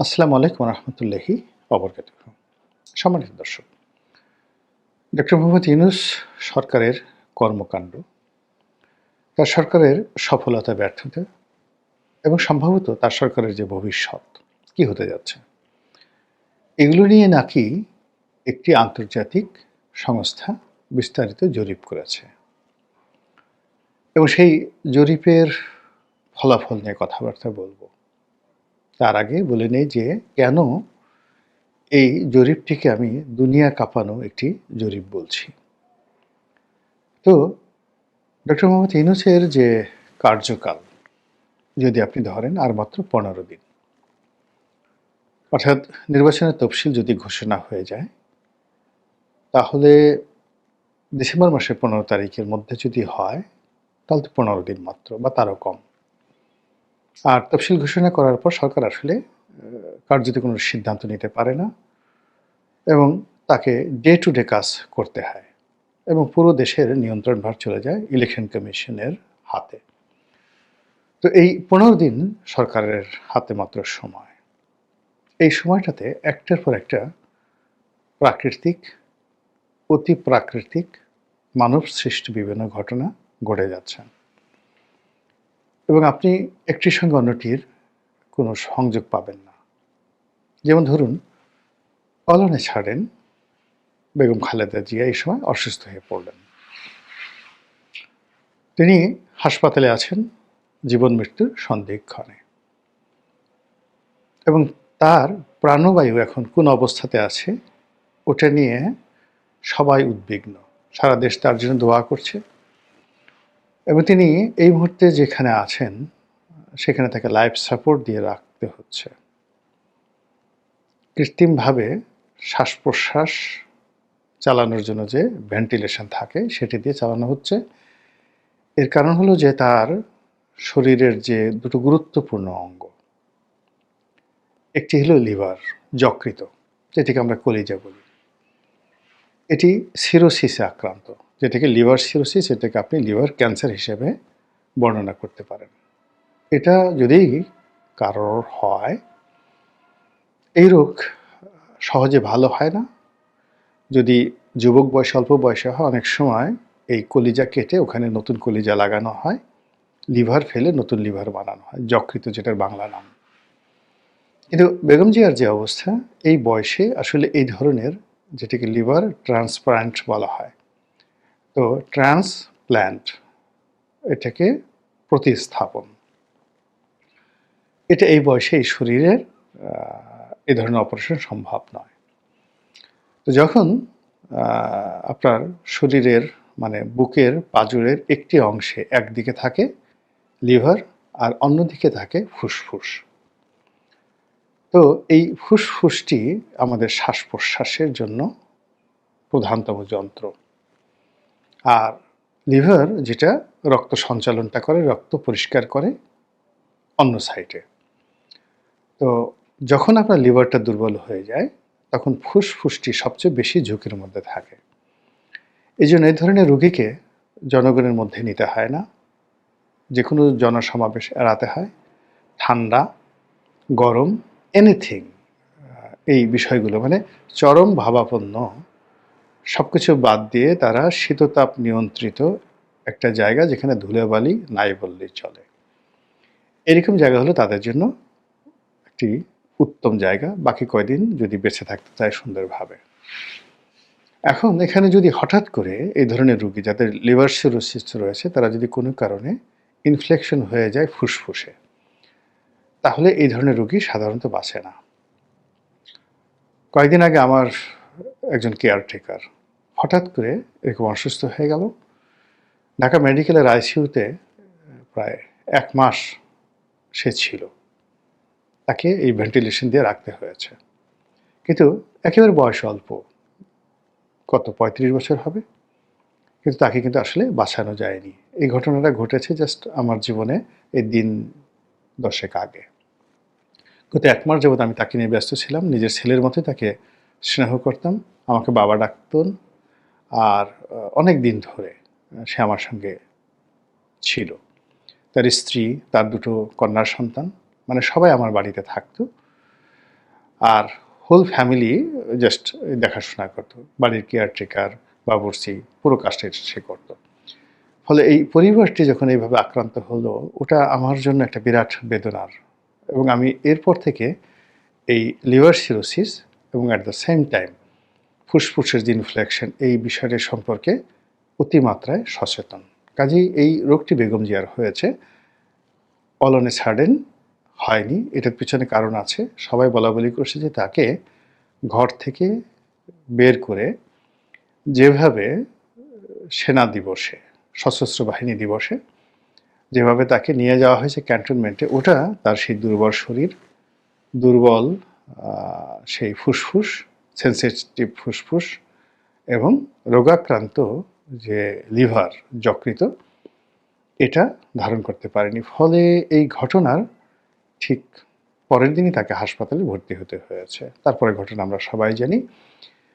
আসসালামু আলাইকুম রহমতুল্লাহি অবরকাতুহ। সম্মানিত দর্শক, ডক্টর মোহাম্মদ ইউনূস সরকারের কর্মকাণ্ড, তার সরকারের সফলতা ব্যর্থতা এবং সম্ভবত তার সরকারের যে ভবিষ্যৎ কি হতে যাচ্ছে, এগুলো নিয়ে নাকি একটি আন্তর্জাতিক সংস্থা বিস্তারিত জরিপ করেছে এবং সেই জরিপের ফলাফল নিয়ে কথাবার্তা বলবো। তার আগে বলে নেই যে কেন এই জরিপটিকে আমি দুনিয়া কাঁপানো একটি জরিপ বলছি। তো ডক্টর মোহাম্মদ ইউনূসের যে কার্যকাল যদি আপনি ধরেন আর মাত্র ১৫ দিন, অর্থাৎ নির্বাচনের তফসিল যদি ঘোষণা হয়ে যায়, তাহলে ডিসেম্বর মাসের ১৫ তারিখের মধ্যে যদি হয়, তাহলে তো ১৫ দিন মাত্র বা তারও কম। আর তফসিল ঘোষণা করার পর সরকার আসলে কার্যত কোনো সিদ্ধান্ত নিতে পারে না এবং তাকে ডে টু ডে কাজ করতে হয় এবং পুরো দেশের নিয়ন্ত্রণভার চলে যায় ইলেকশন কমিশনের হাতে। তো এই ১৫ দিন সরকারের হাতে মাত্র সময়। এই সময়টাতে একটার পর একটা প্রাকৃতিক, অতি প্রাকৃতিক, মানব সৃষ্ট বিভিন্ন ঘটনা ঘটে যাচ্ছে এবং আপনি একটির সঙ্গে অন্যটির কোনো সংযোগ পাবেন না। যেমন ধরুন, অলনে ছাড়েন বেগম খালেদা জিয়া এই সময় অসুস্থ হয়ে পড়লেন। তিনি হাসপাতালে আছেন জীবন মৃত্যুর সন্ধিক্ষণে এবং তার প্রাণবায়ু এখন কোন অবস্থাতে আছে ওটা নিয়ে সবাই উদ্বিগ্ন। সারা দেশ তার জন্য দোয়া করছে এবং তিনি এই মুহূর্তে যেখানে আছেন সেখানে তাকে লাইফ সাপোর্ট দিয়ে রাখতে হচ্ছে। কৃত্রিমভাবে শ্বাস প্রশ্বাস চালানোর জন্য যে ভেন্টিলেশন থাকে সেটি দিয়ে চালানো হচ্ছে। এর কারণ হলো যে তার শরীরের যে দুটো গুরুত্বপূর্ণ অঙ্গ, একটি হলো লিভার, যকৃত, যেটিকে আমরা কলিজা বলি। এটি সিরোসিসে আক্রান্ত, যেটাকে লিভার সিরোসিস, এটাকে আপনি লিভার ক্যান্সার হিসেবে বর্ণনা করতে পারেন। এটা যদি কারোর হয়, এই রোগ সহজে ভালো হয় না। যদি যুবক বয়সে, অল্প বয়সে হয়, অনেক সময় এই কলিজা কেটে ওখানে নতুন কলিজা লাগানো হয়, লিভার ফেলে নতুন লিভার বানানো হয়, যকৃত যেটার বাংলা নাম। কিন্তু বেগম জিয়ার যে অবস্থা, এই বয়সে আসলে এই ধরনের, যেটাকে লিভার ট্রান্সপ্লান্ট বলা হয়, তো ট্রান্সপ্ল্যান্ট, এটাকে প্রতিস্থাপন, এটা এই বয়সে এই শরীরের এই ধরনের অপারেশন সম্ভব নয়। তো যখন আপনার শরীরের মানে বুকের পাঁজরের একটি অংশে একদিকে থাকে লিভার আর অন্যদিকে থাকে ফুসফুস, তো এই ফুসফুসটি আমাদের শ্বাস প্রশ্বাসের জন্য প্রধানতম যন্ত্র, আর লিভার যেটা রক্ত সঞ্চালনটা করে, রক্ত পরিষ্কার করে অন্য সাইডে। তো যখন আপনার লিভারটা দুর্বল হয়ে যায়, তখন ফুসফুসটি সবচেয়ে বেশি ঝুঁকির মধ্যে থাকে। এই জন্য এই ধরনের রোগীকে জনগণের মধ্যে নিতে হয় না, যে কোনো জনসমাবেশ এড়াতে হয়। ঠান্ডা, গরম, এনিথিং, এই বিষয়গুলো মানে চরম ভাবাপন্ন সব কিছু বাদ দিয়ে তারা শীততাপ নিয়ন্ত্রিত একটা জায়গা, যেখানে ধুলোবালি নাই বললেই চলে, এরকম জায়গা হলো তাদের জন্য একটি উত্তম জায়গা, বাকি কয়দিন যদি বেঁচে থাকতে চায় সুন্দরভাবে। এখন এখানে যদি হঠাৎ করে এই ধরনের রোগী যাদের লিভার সিরোসিস রয়েছে, তারা যদি কোনো কারণে ইনফেকশন হয়ে যায় ফুসফুসে, তাহলে এই ধরনের রোগী সাধারণত বাঁচে না। কয়েকদিন আগে আমার একজন কেয়ারটেকার হঠাৎ করে এরকম অসুস্থ হয়ে গেল। ঢাকা মেডিকেলের আইসিইউতে প্রায় ১ মাস সে ছিল, তাকে এই ভেন্টিলেশন দিয়ে রাখতে হয়েছে। কিন্তু একেবারে বয়স অল্প, কত ৩৫ বছর হবে, কিন্তু তাকে কিন্তু আসলে বাঁচানো যায়নি। এই ঘটনাটা ঘটেছে জাস্ট আমার জীবনে এই দিন ১০ আগে। গত ১ মাস যাবৎ আমি তাকে নিয়ে ব্যস্ত ছিলাম, নিজের ছেলের মতোই তাকে স্নেহ করতাম, আমাকে বাবা ডাকতেন। আর অনেক দিন ধরে সে আমার সঙ্গে ছিল। তার স্ত্রী, তার দুটো কন্যা সন্তান, মানে সবাই আমার বাড়িতে থাকতো। আর হোল ফ্যামিলি জাস্ট দেখাশোনা করতো, বাড়ির কেয়ারটেকার, বাবুর্চি, পুরো কাজটা সে করতো। ফলে এই পরিবারটি যখন এইভাবে আক্রান্ত হলো, ওটা আমার জন্য একটা বিরাট বেদনার। এবং আমি এরপর থেকে এই লিভার সিরোসিস এবং অ্যাট দ্য সেম টাইম ফুসফুসের যে ইনফ্লেকশন, এই বিষয়টি সম্পর্কে অতিমাত্রায় সচেতন। কাজেই এই রোগটি বেগম জিয়ার হয়েছে, অল অন এ সাডেন হয়নি। এটার পিছনে কারণ আছে। সবাই বলাবলি করছে যে তাকে ঘর থেকে বের করে যেভাবে সেনা দিবসে, সশস্ত্র বাহিনী দিবসে যেভাবে তাকে নিয়ে যাওয়া হয়েছে ক্যান্টনমেন্টে, ওটা তার সেই দুর্বল শরীর, দুর্বল সেই ফুসফুস, সেন্সিটিভ ফুসফুস এবং রোগাক্রান্ত যে লিভার, যকৃত, এটা ধারণ করতে পারেনি। ফলে এই ঘটনার ঠিক পরের দিনই তাকে হাসপাতালে ভর্তি হতে হয়েছে। তারপরে ঘটনা আমরা সবাই জানি।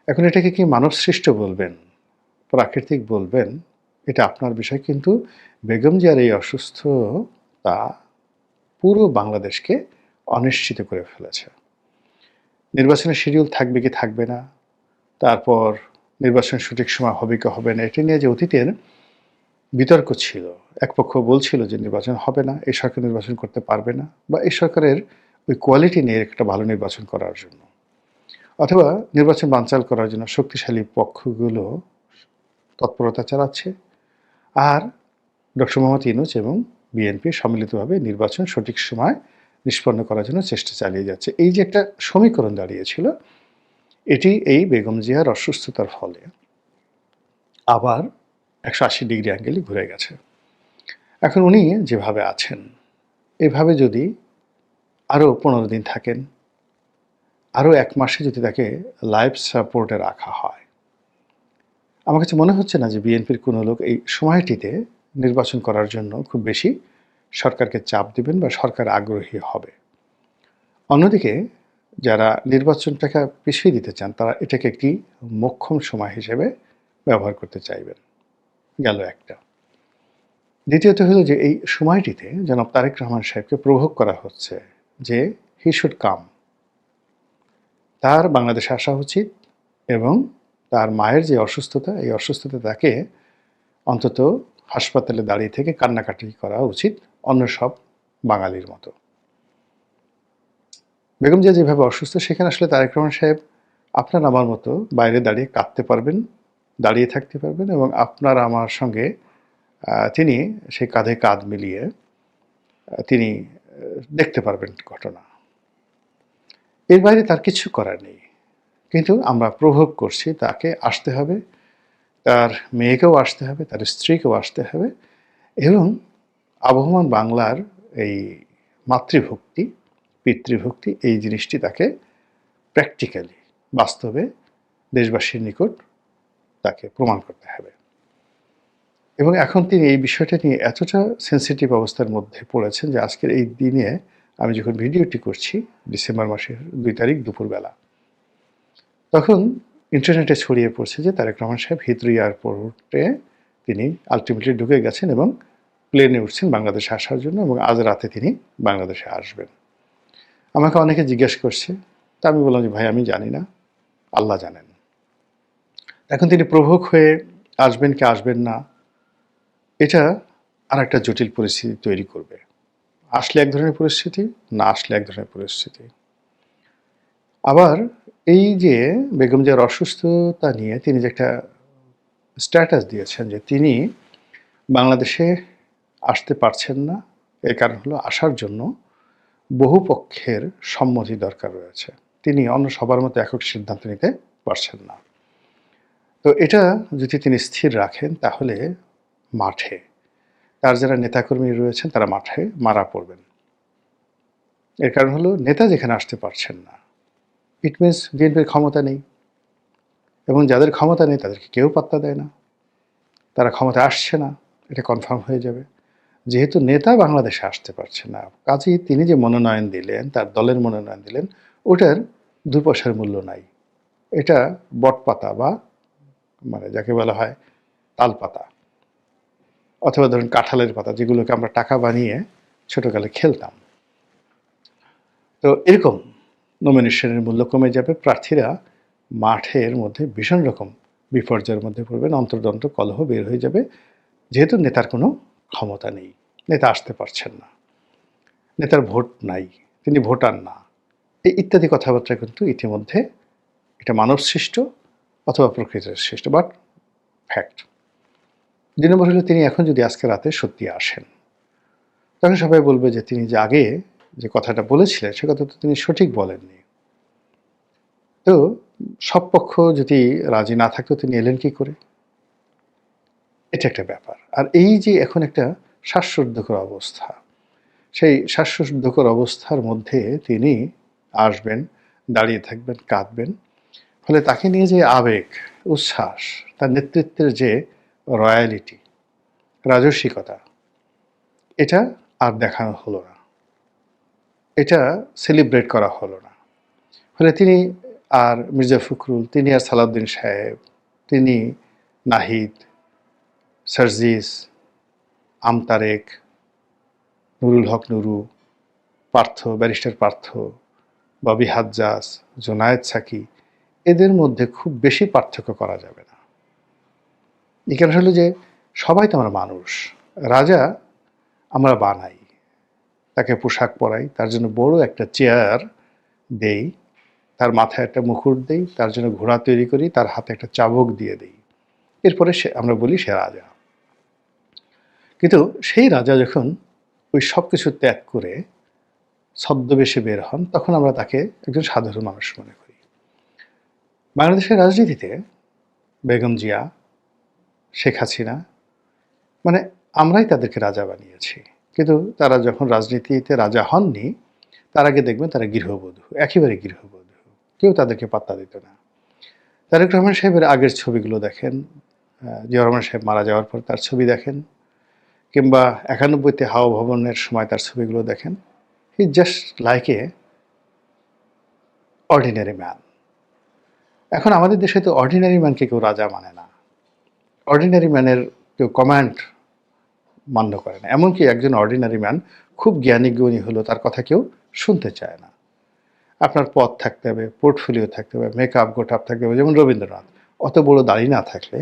এখন এটাকে কি মানবসৃষ্ট বলবেন, প্রাকৃতিক বলবেন, এটা আপনার বিষয়। কিন্তু বেগম জিয়ার এই অসুস্থতা পুরো বাংলাদেশকে অনিশ্চিত করে ফেলেছে। নির্বাচনের শিডিউল থাকবে কি থাকবে না, তারপর নির্বাচন সঠিক সময় হবে কি হবে না, এটা নিয়ে যে অতীতের বিতর্ক ছিল। এক পক্ষ বলছিল যে নির্বাচন হবে না, এই সরকার নির্বাচন করতে পারবে না, বা এই সরকারের ওই কোয়ালিটি নিয়ে একটা ভালো নির্বাচন করার জন্য, অথবা নির্বাচন বানচাল করার জন্য শক্তিশালী পক্ষগুলো তৎপরতা চালাচ্ছে। আর ডক্টর মোহাম্মদ ইউনূস এবং বিএনপি সম্মিলিতভাবে নির্বাচন সঠিক সময় নিষ্পন্ন করার জন্য চেষ্টা চালিয়ে যাচ্ছে। এই যে একটা সমীকরণ দাঁড়িয়েছিল, এটি এই বেগম জিয়ার অসুস্থতার ফলে আবার 180 ডিগ্রি অ্যাঙ্গেলে ঘুরে গেছে। এখন উনি যেভাবে আছেন, এভাবে যদি আরও 15 দিন থাকেন, আরও 1 মাসে যদি তাকে লাইফ সাপোর্টে রাখা হয়, আমার কাছে মনে হচ্ছে না যে বিএনপির কোনো লোক এই সময়টিতে নির্বাচন করার জন্য খুব বেশি সরকারকে চাপ দিবেন বা সরকার আগ্রহী হবে। অন্যদিকে যারা নির্বাচনটাকে পিছিয়ে দিতে চান, তারা এটাকে একটি মোক্ষম সময় হিসেবে ব্যবহার করতে চাইবেন। গেল একটা। দ্বিতীয়ত হলো যে এই সময়টিতে জনাব তারেক রহমান সাহেবকে প্রভোগ করা হচ্ছে যে হি শুড কাম, তার বাংলাদেশে আসা উচিত এবং তার মায়ের যে অসুস্থতা, এই অসুস্থতা তাকে অন্তত হাসপাতালে দাঁড়িয়ে থেকে কান্নাকাটি করা উচিত অন্য সব বাঙালির মতো। বেগম জিয়া যেভাবে অসুস্থ, সেখানে আসলে তারেক রহমান সাহেব আপনার আমার মতো বাইরে দাঁড়িয়ে কাঁদতে পারবেন, দাঁড়িয়ে থাকতে পারবেন, এবং আপনার আমার সঙ্গে তিনি সেই কাঁধে কাঁধ মিলিয়ে তিনি দেখতে পারবেন ঘটনা। এর বাইরে তার কিছু করার নেই। কিন্তু আমরা প্রভোগ করছি তাকে আসতে হবে, তার মেয়েকেও আসতে হবে, তার স্ত্রীকেও আসতে হবে, এবং আবহমান বাংলার এই মাতৃভক্তি, পিতৃভক্তি, এই জিনিসটি তাকে প্র্যাকটিক্যালি, বাস্তবে দেশবাসীর নিকট তাকে প্রমাণ করতে হবে। এবং এখন তিনি এই বিষয়টা নিয়ে এতটা সেন্সিটিভ অবস্থার মধ্যে পড়েছেন যে আজকের এই দিনে আমি যখন ভিডিওটি করছি, ডিসেম্বর মাসের 2 তারিখ দুপুরবেলা, তখন ইন্টারনেটে ছড়িয়ে পড়ছে যে তারেক রহমান সাহেব হিথ্রো এয়ারপোর্টে তিনি আলটিমেটলি ঢুকে গেছেন এবং প্লেনে উঠছেন বাংলাদেশে আসার জন্য, এবং আজ রাতে তিনি বাংলাদেশে আসবেন। আমাকে অনেকে জিজ্ঞেস করছে, তা আমি বললাম যে ভাই আমি জানি না, আল্লাহ জানেন। এখন তিনি প্রভোগ হয়ে আসবেন কি আসবেন না, এটা আর একটা জটিল পরিস্থিতি তৈরি করবে। আসলে এক ধরনের পরিস্থিতি, না আসলে এক ধরনের পরিস্থিতি। আবার এই যে বেগম জিয়ার অসুস্থতা নিয়ে তিনি যে একটা স্ট্যাটাস দিয়েছেন যে তিনি বাংলাদেশে আসতে পারছেন না, এর কারণ হলো আসার জন্য বহু পক্ষের সম্মতি দরকার রয়েছে, তিনি অন্য সবার মতো একক সিদ্ধান্ত নিতে পারছেন না। তো এটা যদি তিনি স্থির রাখেন, তাহলে মাঠে তার যারা নেতাকর্মী রয়েছেন তারা মাঠে মারা পড়বেন। এর কারণ হলো নেতা যেখানে আসতে পারছেন না, ইট মিনস বিএনপির ক্ষমতা নেই, এবং যাদের ক্ষমতা নেই তাদেরকে কেউ পাত্তা দেয় না, তারা ক্ষমতা আসছে না, এটা কনফার্ম হয়ে যাবে। যেহেতু নেতা বাংলাদেশে আসতে পারছে না, কাজেই তিনি যে মনোনয়ন দিলেন, তার দলের মনোনয়ন দিলেন, ওটার 2 পয়সার মূল্য নাই। এটা বটপাতা, বা মানে যাকে বলা হয় তালপাতা, অথবা ধরুন কাঁঠালের পাতা, যেগুলোকে আমরা টাকা বানিয়ে ছোটকালে খেলতাম। তো এরকম নমিনেশনের মূল্য কমে যাবে, প্রার্থীরা মাঠের মধ্যে ভীষণ রকম বিপর্যয়ের মধ্যে পড়বেন, অন্তর্দ্বন্দ্ব কলহ বের হয়ে যাবে, যেহেতু নেতার কোনো ক্ষমতা নেই, নেতা আসতে পারছেন না, নেতার ভোট নাই, তিনি ভোটার না, এই ইত্যাদি কথাবার্তা কিন্তু ইতিমধ্যে এটা মানব সৃষ্ট অথবা প্রকৃতির সৃষ্ট, বাট ফ্যাক্ট। ২ নম্বর হলো তিনি এখন যদি আজকে রাতে সত্যি আসেন, তখন সবাই বলবে যে তিনি যে আগে যে কথাটা বলেছিলেন সে কথা তো তিনি সঠিক বলেননি। তো সব পক্ষ যদি রাজি না থাকতো তিনি এলেন কি করে, এটা একটা ব্যাপার। আর এই যে এখন একটা শ্বাসরুদ্ধকর অবস্থা, সেই শ্বাসরুদ্ধকর অবস্থার মধ্যে তিনি আসবেন, দাঁড়িয়ে থাকবেন, কাঁদবেন, ফলে তাকে নিয়ে যে আবেগ, উচ্ছ্বাস, তার নেতৃত্বের যে রয়্যালিটি, রাজস্বিকতা, এটা আর দেখানো হলো না, এটা সেলিব্রেট করা হলো না। ফলে তিনি আর মির্জা ফখরুল, তিনি আর সালাউদ্দিন সাহেব, তিনি নাহিদ, সার্জিস, আমতারেক, নুরুল হক নুরু, পার্থ, ব্যারিস্টার পার্থ, ববি হাজ্জাজ, জোনায়েদ সাকি, এদের মধ্যে খুব বেশি পার্থক্য করা যাবে না। এই কারণ হলো যে সবাই তো আমরা মানুষ, রাজা আমরা বানাই, তাকে পোশাক পরাই, তার জন্য বড় একটা চেয়ার দেই, তার মাথায় একটা মুকুট দেই, তার জন্য ঘোড়া তৈরি করি, তার হাতে একটা চাবুক দিয়ে দিই, এরপরে সে আমরা বলি সে রাজা। কিন্তু সেই রাজা যখন ওই সব কিছু ত্যাগ করে ছদ্মবেশে বের হন, তখন আমরা তাকে একজন সাধারণ মানুষ মনে করি। বাংলাদেশের রাজনীতিতে বেগম জিয়া, শেখ হাসিনা, মানে আমরাই তাদেরকে রাজা বানিয়েছি, কিন্তু তারা যখন রাজনীতিতে রাজা হননি, তার আগে দেখবেন তারা গৃহবধূ, একেবারে গৃহবধূ, কেউ তাদেরকে পাত্তা দিত না। তারেক রহমান সাহেবের আগের ছবিগুলো দেখেন, জিয়া রহমান সাহেব মারা যাওয়ার পর তার ছবি দেখেন, কিংবা ৯১তে হাওয়া ভবনের সময় তার ছবিগুলো দেখেন, he just like a ordinary man. এখন আমাদের দেশে তো অর্ডিনারি ম্যানকে কেউ রাজা মানে না, অর্ডিনারি ম্যানের কেউ কমান্ড মান্য করে না, এমনকি একজন অর্ডিনারি ম্যান খুব জ্ঞানী গুণী হলো তার কথা কেউ শুনতে চায় না। আপনার পদ থাকতে হবে, পোর্টফোলিও থাকতে হবে, মেকআপ গোটাপ থাকতে হবে, যেমন রবীন্দ্রনাথ, অত বড় দাড়ি না থাকলে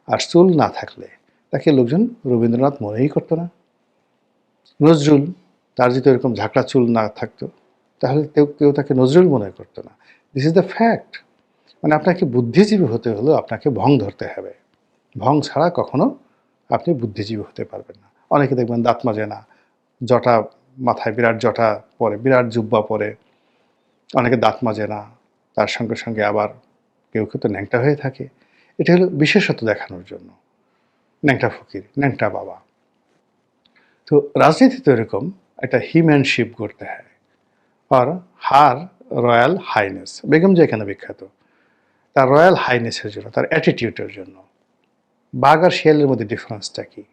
আর চুল না থাকলে তাকে লোকজন রবীন্দ্রনাথ মনেই করতো না। নজরুল, তার যদি এরকম ঝাঁকড়া চুল না থাকতো তাহলে কেউ তাকে নজরুল মনে করতো না। This is the fact. মানে আপনাকে বুদ্ধিজীবী হতে হলেও আপনাকে ভং ধরতে হবে, ভং ছাড়া কখনো আপনি বুদ্ধিজীবী হতে পারবেন না। অনেকে দেখবেন দাঁত মাজে না, জটা, মাথায় বিরাট জটা পরে, বিরাট জুব্বা পরে, অনেকে দাঁত মাজে না, তার সঙ্গে সঙ্গে আবার কেউ তো ন্যাংটা হয়ে থাকে। এটা হলো বিশেষত্ব দেখানোর জন্য, ন্যাংটা ফকির, ন্যাংটা বাবা। তো রাজনীতিতে এরকম একটা হিম্যানশিপ করতে হয়। আর হার রয়্যাল হাইনেস, বেগম যে এখানে বিখ্যাত তার রয়্যাল হাইনেসের জন্য, তার অ্যাটিটিউডের জন্য। বাঘ আর শিয়ালের মধ্যে ডিফারেন্সটা কি?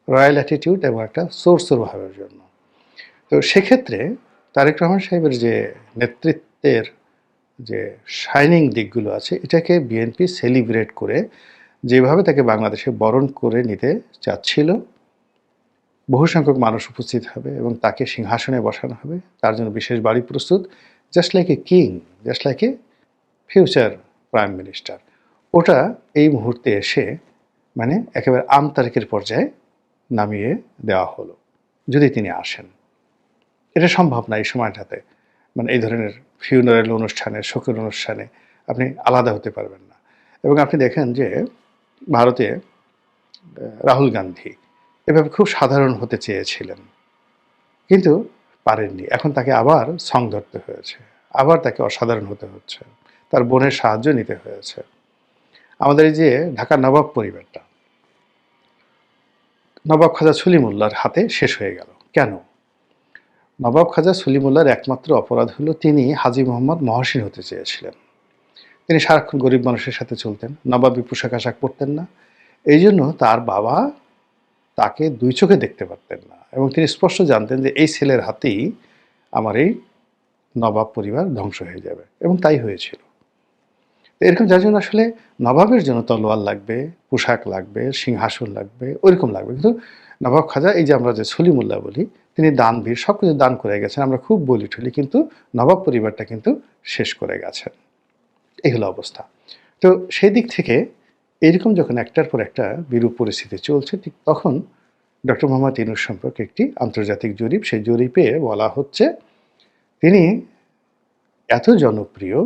রয়্যাল অ্যাটিটিউড এবং একটা সোর্সের ভাবের জন্য। তো সেক্ষেত্রে তারেক রহমান সাহেবের যে নেতৃত্বের যে শাইনিং দিকগুলো আছে, এটাকে বিএনপি সেলিব্রেট করে যেভাবে তাকে বাংলাদেশে বরণ করে নিতে চাচ্ছিল, বহু সংখ্যক মানুষ উপস্থিত হবে এবং তাকে সিংহাসনে বসানো হবে, তার জন্য বিশেষ বাড়ি প্রস্তুত, just like a king, just like a future prime minister. ওটা এই মুহূর্তে এসে মানে একেবারে আমতারেকের পর্যায়ে নামিয়ে দেওয়া হলো, যদি তিনি আসেন। এটা সম্ভব না এই সময়টাতে, মানে এই ধরনের ফিউনারেল অনুষ্ঠানে, শোকের অনুষ্ঠানে আপনি আলাদা হতে পারবেন না। এবং আপনি দেখেন যে ভারতে রাহুল গান্ধী এভাবে খুব সাধারণ হতে চেয়েছিলেন, কিন্তু পারেননি। এখন তাকে আবার সং ধরতে হয়েছে, আবার তাকে অসাধারণ হতে হচ্ছে, তার বোনের সাহায্য নিতে হয়েছে। আমাদের এই যে ঢাকার নবাব পরিবারটা, নবাব খাজা সলিমুল্লাহর হাতে শেষ হয়ে গেল কেন? নবাব খাজা সলিমুল্লাহর একমাত্র অপরাধ হলো তিনি হাজী মোহাম্মদ মহসিন হতে চেয়েছিলেন। তিনি সারাক্ষণ গরিব মানুষের সাথে চলতেন, নবাবী পোশাক আশাক পরতেন না, এই জন্য তার বাবা তাকে দুই চোখে দেখতে পারতেন না, এবং তিনি স্পষ্ট জানতেন যে এই ছেলের হাতেই আমার এই নবাব পরিবার ধ্বংস হয়ে যাবে, এবং তাই হয়েছিল। এরকম, যার জন্য আসলে নবাবের জন্য তলোয়ার লাগবে, পোশাক লাগবে, সিংহাসন লাগবে, ওইরকম লাগবে, কিন্তু নবাব খাজা, এই যে আমরা যে সলিমুল্লাহ বলি, তিনি দানবীর, সব কিছু দান করে গেছেন, আমরা খুব বলি ঠুলি, কিন্তু নবাব পরিবারটা কিন্তু শেষ করে গেছেন। এই হলো অবস্থা। তো সেই দিক থেকে এরকম যখন একটার পর একটা বিরূপ পরিস্থিতি চলছে, ঠিক তখন ডক্টর মোহাম্মদ ইউনূস সম্পর্কে একটি আন্তর্জাতিক জরিপ, সেই জরিপে বলা হচ্ছে তিনি এত জনপ্রিয়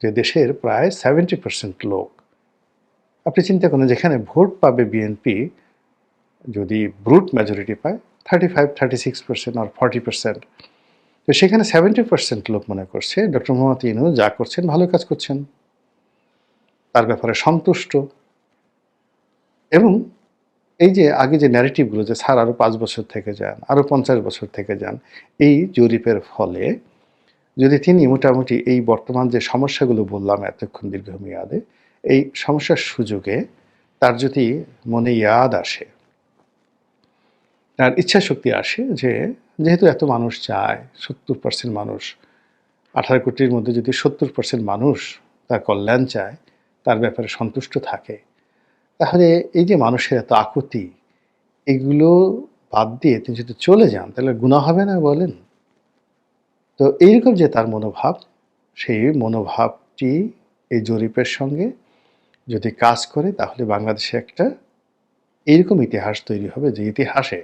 যে দেশের প্রায় 70% লোক, আপনি চিন্তা করুন, যেখানে ভোট পাবে বিএনপি যদি ব্রুট মেজরিটি পায় 35-36% আর 40%, তো সেখানে 70% লোক মনে করছে ডক্টর মোহাম্মদ ইউনূস যা করছেন ভালো কাজ করছেন, তার ব্যাপারে সন্তুষ্ট। এবং এই যে আগে যে ন্যারেটিভগুলো যে স্যার আরও 5 বছর থেকে যান, আরও 50 বছর থেকে যান, এই জরিপের ফলে যদি তিনি মোটামুটি এই বর্তমান যে সমস্যাগুলো বললাম এতক্ষণ দীর্ঘমেয়াদে, এই সমস্যার সুযোগে তার যদি মনে ইয়াদ আসে, তার ইচ্ছা শক্তি আসে, যে যেহেতু এত মানুষ চায়, 70% মানুষ, 18 কোটির মধ্যে যদি 70% মানুষ তার কল্যাণ চায়, তার ব্যাপারে সন্তুষ্ট থাকে, তাহলে এই যে মানুষের এত আকুতি, এগুলো বাদ দিয়ে তিনি যদি চলে যান, তাহলে গুনাহ হবে না বলেন? তো এইরকম যে তার মনোভাব, সেই মনোভাবটি এই জরিপের সঙ্গে যদি কাজ করে, তাহলে বাংলাদেশে একটা এইরকম ইতিহাস তৈরি হবে, যে ইতিহাসে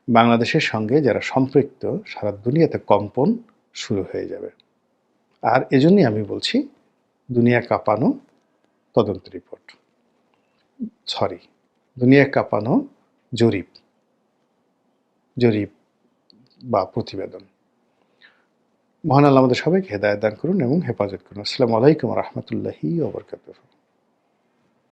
বাংলাদেশের সঙ্গে যারা সম্পৃক্ত সারা দুনিয়াতে কম্পন শুরু হয়ে যাবে। আর এজন্যই আমি বলছি, দুনিয়া কাঁপানো তদন্ত রিপোর্ট, সরি, দুনিয়া কাঁপানো জরিপ জরিপ বা প্রতিবেদন। মহান আল্লাহ আমাদের সবাইকে হেদায়েত দান করুন এবং হেফাজত করুন। আসসালামু আলাইকুম ওয়া রাহমাতুল্লাহি ওয়া বারাকাতুহু।